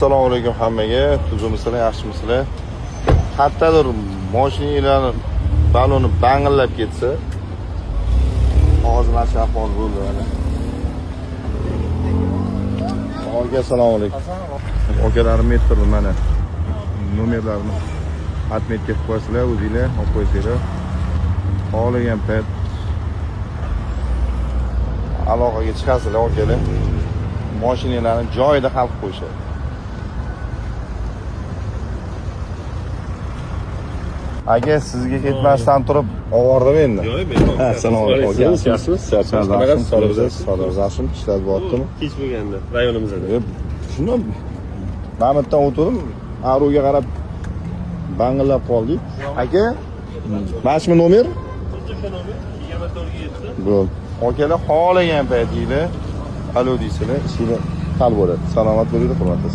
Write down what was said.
Assalomu alaykum hammaga. Tuzimsizlar, yaxshimisizlar? Qayerdadir mashinalarning baloni bang'illab ketsa, hozir mana ahvol bo'ldi mana. Aka, assalomu alaykum. Akalarim metrni mana nomerlarini atmetga qo'yib qo'ysizlar, o'zingizlar olib qo'ysanglar. Xohlagan payt aloqaga chiqasizlar, akalar. Mashinalarni joyida hal qilib qo'yishadi. Aka, sizga ketmasdan turib ovordim endi. Yo'q, Assalomu alaykum. Yaxshimisiz? Yaxshimi? Ishlar bo'ldimi? Kech bo'lganda rayonimizda. Shuni Mamatdan o'tdim, Aruga qarab bang'illab qoldik. Aka, mana shu nomer? Bo'ldi. Akalar xohlagan paytingizda alo deysizlar, ishinglar hal bo'ladi. Salomat bo'linglar, hurmatli.